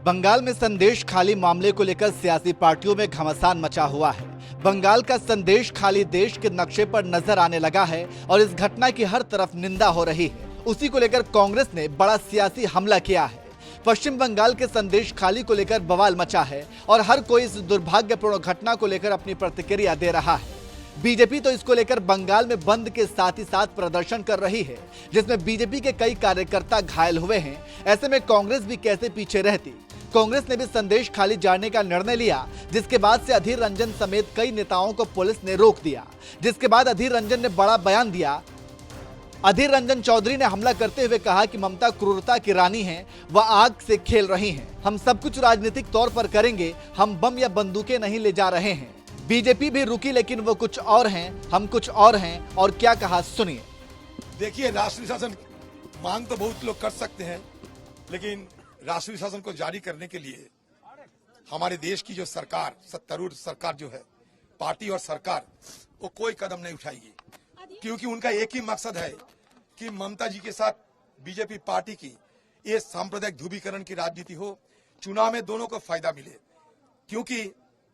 बंगाल में संदेश खाली मामले को लेकर सियासी पार्टियों में घमासान मचा हुआ है। बंगाल का संदेश खाली देश के नक्शे पर नजर आने लगा है और इस घटना की हर तरफ निंदा हो रही है। उसी को लेकर कांग्रेस ने बड़ा सियासी हमला किया है। पश्चिम बंगाल के संदेश खाली को लेकर बवाल मचा है और हर कोई इस दुर्भाग्यपूर्ण घटना को लेकर अपनी प्रतिक्रिया दे रहा है। बीजेपी तो इसको लेकर बंगाल में बंद के साथ ही साथ प्रदर्शन कर रही है, जिसमें बीजेपी के कई कार्यकर्ता घायल हुए हैं। ऐसे में कांग्रेस भी कैसे पीछे रहती। कांग्रेस ने भी संदेश खाली जाने का निर्णय लिया, जिसके बाद से अधीर रंजन समेत कई नेताओं को पुलिस ने रोक दिया। जिसके बाद अधीर रंजन ने बड़ा बयान दिया। अधीर रंजन चौधरी ने हमला करते हुए कहा कि ममता क्रूरता की रानी हैं, वह आग से खेल रही हैं। हम सब कुछ राजनीतिक तौर पर करेंगे, हम बम या बंदूकें नहीं ले जा रहे हैं। बीजेपी भी रुकी, लेकिन वो कुछ और हैं, हम कुछ और हैं। और क्या कहा सुनिए। देखिए, राष्ट्रीय शासन मांग तो बहुत लोग कर सकते हैं, लेकिन राष्ट्रीय शासन को जारी करने के लिए हमारे देश की जो सरकार, सत्तारूढ़ सरकार जो है, पार्टी और सरकार, वो कोई कदम नहीं उठाएगी, क्योंकि उनका एक ही मकसद है कि ममता जी के साथ बीजेपी पार्टी की ये सांप्रदायिक ध्रुवीकरण की राजनीति हो, चुनाव में दोनों को फायदा मिले। क्योंकि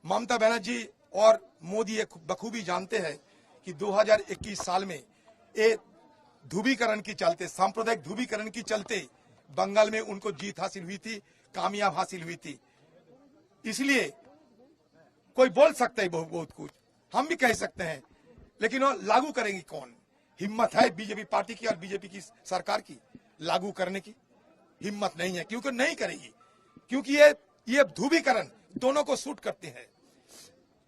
ममता बनर्जी और मोदी ये बखूबी जानते हैं कि 2021 साल में ये ध्रुवीकरण के चलते, सांप्रदायिक ध्रुवीकरण के चलते बंगाल में उनको जीत हासिल हुई थी, कामयाब हासिल हुई थी। इसलिए कोई बोल सकता है बहुत कुछ, हम भी कह सकते हैं, लेकिन वो लागू करेंगे कौन? हिम्मत है बीजेपी पार्टी की और बीजेपी की सरकार की लागू करने की? हिम्मत नहीं है, क्योंकि नहीं करेगी। क्योंकि ये ध्रुवीकरण दोनों को सूट करते हैं,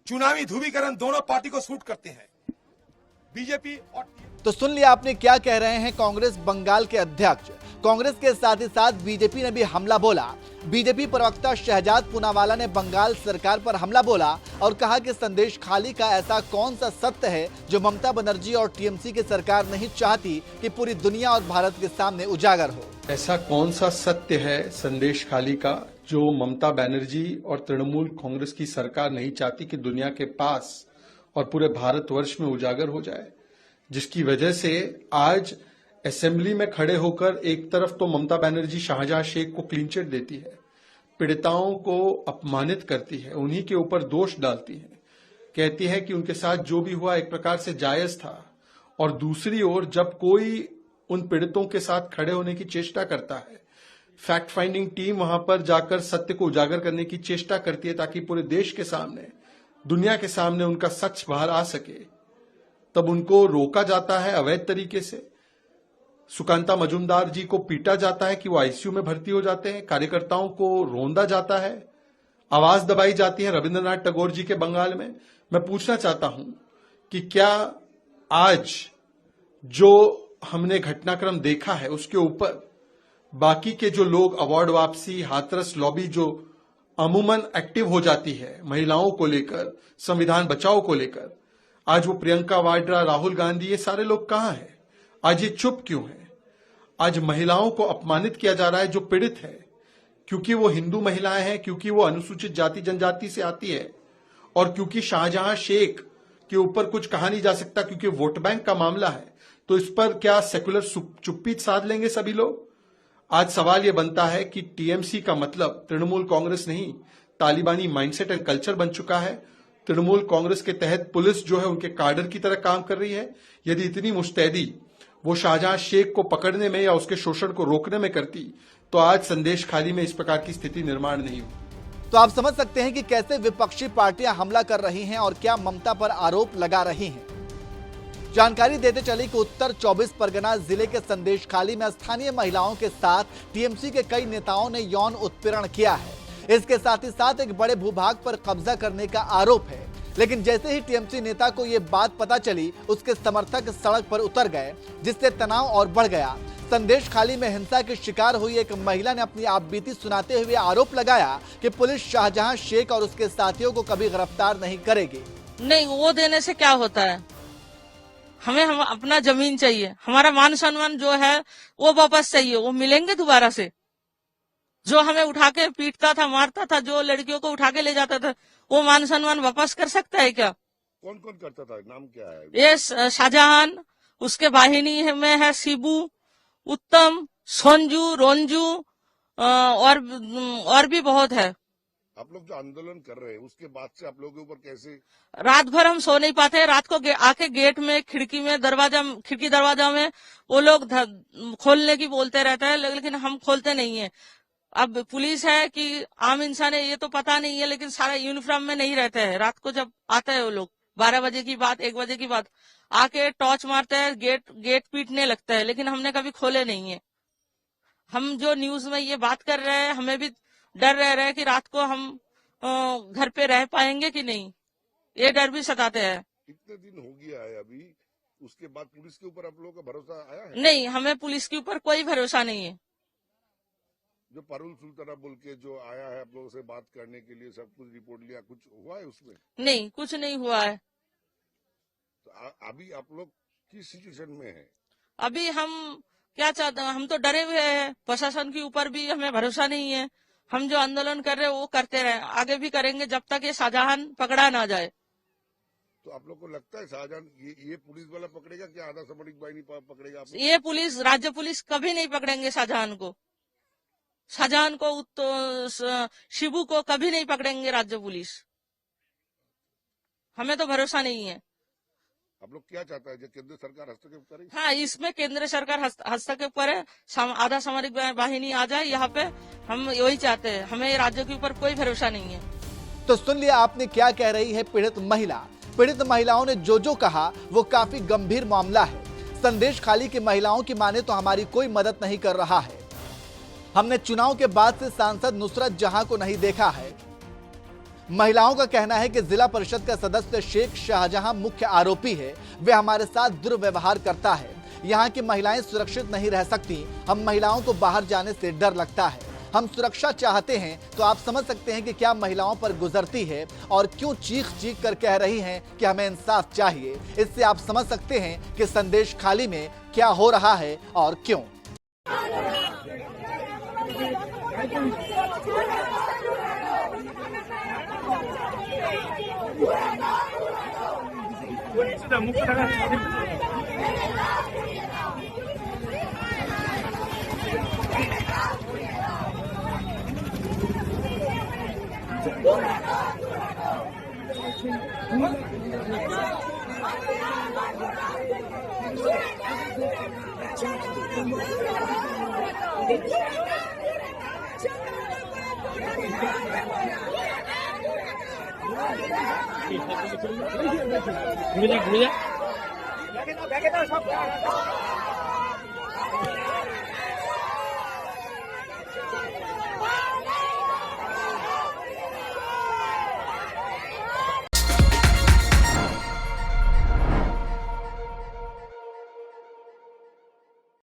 चुनावी ध्रुवीकरण दोनों पार्टी को सूट करते हैं, बीजेपी और। तो सुन लिया आपने क्या कह रहे हैं कांग्रेस बंगाल के अध्यक्ष। कांग्रेस के साथ ही साथ बीजेपी ने भी हमला बोला। बीजेपी प्रवक्ता शहजाद पूनावाला ने बंगाल सरकार पर हमला बोला और कहा कि संदेश खाली का ऐसा कौन सा सत्य है जो ममता बनर्जी और टीएमसी की सरकार नहीं चाहती कि पूरी दुनिया और भारत के सामने उजागर हो। ऐसा कौन सा सत्य है संदेश खाली का जो ममता बनर्जी और तृणमूल कांग्रेस की सरकार नहीं चाहती कि दुनिया के पास और पूरे भारतवर्ष में उजागर हो जाए, जिसकी वजह से आज असेंबली में खड़े होकर एक तरफ तो ममता बनर्जी शाहजहां शेख को क्लीन चिट देती है, पीड़िताओं को अपमानित करती है, उन्हीं के ऊपर दोष डालती है, कहती है कि उनके साथ जो भी हुआ एक प्रकार से जायज था। और दूसरी ओर जब कोई उन पीड़ितों के साथ खड़े होने की चेष्टा करता है, फैक्ट फाइंडिंग टीम वहां पर जाकर सत्य को उजागर करने की चेष्टा करती है ताकि पूरे देश के सामने, दुनिया के सामने उनका सच बाहर आ सके, तब उनको रोका जाता है अवैध तरीके से। सुकांता मजूमदार जी को पीटा जाता है कि वो आईसीयू में भर्ती हो जाते हैं, कार्यकर्ताओं को रोंदा जाता है, आवाज दबाई जाती है रविंद्रनाथ टैगोर जी के बंगाल में। मैं पूछना चाहता हूं कि क्या आज जो हमने घटनाक्रम देखा है उसके ऊपर बाकी के जो लोग अवार्ड वापसी, हाथरस लॉबी जो अमूमन एक्टिव हो जाती है महिलाओं को लेकर, संविधान बचाओ को लेकर, आज वो प्रियंका वाड्रा, राहुल गांधी, ये सारे लोग कहां हैं? आज ये चुप क्यों है? आज महिलाओं को अपमानित किया जा रहा है जो पीड़ित है, क्योंकि वो हिंदू महिलाएं हैं, क्योंकि वो अनुसूचित जाति जनजाति से आती है, और क्योंकि शाहजहां शेख के ऊपर कुछ कहा नहीं जा सकता क्योंकि वोट बैंक का मामला है। तो इस पर क्या सेकुलर चुप्पी साध लेंगे सभी लोग? आज सवाल यह बनता है कि टीएमसी का मतलब तृणमूल कांग्रेस नहीं, तालिबानी माइंडसेट एंड कल्चर बन चुका है। तृणमूल कांग्रेस के तहत पुलिस जो है उनके कार्डर की तरह काम कर रही है। यदि इतनी मुस्तैदी वो शाहजहां शेख को पकड़ने में या उसके शोषण को रोकने में करती, तो आज संदेश खाली में इस प्रकार की स्थिति निर्माण नहीं हुई। तो आप समझ सकते हैं कि कैसे विपक्षी पार्टियां हमला कर रही हैं और क्या ममता पर आरोप लगा रही हैं। जानकारी देते चली कि उत्तर 24 परगना जिले के संदेश खाली में स्थानीय महिलाओं के साथ टीएमसी के कई नेताओं ने यौन उत्पीड़न किया है। इसके साथ ही साथ एक बड़े भूभाग पर कब्जा करने का आरोप है। लेकिन जैसे ही टीएमसी नेता को यह बात पता चली, उसके समर्थक सड़क पर उतर गए, जिससे तनाव और बढ़ गया। संदेश खाली में हिंसा के शिकार हुई एक महिला ने अपनी आपबीती सुनाते हुए आरोप लगाया कि पुलिस शाहजहां शेख और उसके साथियों को कभी गिरफ्तार नहीं करेगी। नहीं, वो देने से क्या होता है? हमें हम अपना जमीन चाहिए, हमारा मान सम्मान जो है वो वापस चाहिए, वो मिलेंगे दोबारा से। जो हमें उठा के पीटता था, मारता था, जो लड़कियों को उठा के ले जाता था, वो मान सम्मान वापस कर सकता है क्या? कौन कौन करता था? नाम क्या है? ये शाहजहां, उसके वाहिनी में है शिबू, उत्तम, संजू, रंजू, और भी बहुत है। आप लोग जो आंदोलन कर रहे हैं उसके बाद से आप लोगों के ऊपर कैसे? रात भर हम सो नहीं पाते। रात को आके गेट में, खिड़की दरवाजा में वो लोग खोलने की बोलते रहते हैं, लेकिन हम खोलते नहीं है। अब पुलिस है कि आम इंसान है ये तो पता नहीं है, लेकिन सारा यूनिफॉर्म में नहीं रहते हैं। रात को जब आते हैं वो लोग 12 बजे की बात, 1 बजे की बात, आके टॉर्च मारते हैं, गेट पीटने लगता है, लेकिन हमने कभी खोले नहीं है। हम जो न्यूज में ये बात कर रहे हैं, हमें भी डर रह रहा है कि रात को हम घर पे रह पाएंगे कि नहीं, ये डर भी सताते हैं। कितने दिन हो गया है अभी, उसके बाद पुलिस के ऊपर आप लोगों का भरोसा आया है? नहीं, हमें पुलिस के ऊपर कोई भरोसा नहीं है। जो पारुल सुल्ताना बोल के जो आया है आप लोगों से बात करने के लिए, सब कुछ रिपोर्ट लिया, कुछ हुआ है उसमें? नहीं, कुछ नहीं हुआ है। तो अभी आप लोग किस सिचुएशन में है? अभी हम क्या चाहते हैं, हम तो डरे हुए हैं। प्रशासन के ऊपर भी हमें भरोसा नहीं है। हम जो आंदोलन कर रहे हैं वो करते रहे, आगे भी करेंगे जब तक ये शाहजहां पकड़ा ना जाए। तो आप लोग को लगता है शाहजहां ये पुलिस वाला पकड़ेगा क्या? आधा सामरिक बाहिनी पकड़ेगा? आप ये पुलिस, राज्य पुलिस कभी नहीं पकड़ेंगे शाहजहां को। तो शिबू को कभी नहीं पकड़ेंगे राज्य पुलिस। हमें तो भरोसा नहीं है। आप लोग क्या चाहता है, जो केंद्र सरकार हस्तक्षेप करे? हाँ, इसमें केंद्र सरकार हस्तक्षेप करे, आधा सामरिक बाहिनी आ जाए यहाँ पे। हम यही चाहते हैं, हमें राज्य के ऊपर कोई भरोसा नहीं है। तो सुन लिया आपने क्या कह रही है पीड़ित महिला। पीड़ित महिलाओं ने जो कहा वो काफी गंभीर मामला है। संदेश खाली की महिलाओं की माने तो हमारी कोई मदद नहीं कर रहा है। हमने चुनाव के बाद से सांसद नुसरत जहां को नहीं देखा है। महिलाओं का कहना है कि जिला परिषद का सदस्य शेख शाहजहां मुख्य आरोपी है। वे हमारे साथ दुर्व्यवहार करता है। यहाँ की महिलाएं सुरक्षित नहीं रह सकती। हम महिलाओं को बाहर जाने से डर लगता है। हम सुरक्षा चाहते हैं। तो आप समझ सकते हैं कि क्या महिलाओं पर गुजरती है और क्यों चीख चीख कर कह रही हैं कि हमें इंसाफ चाहिए। इससे आप समझ सकते हैं कि संदेश खाली में क्या हो रहा है और क्यों। घुमिया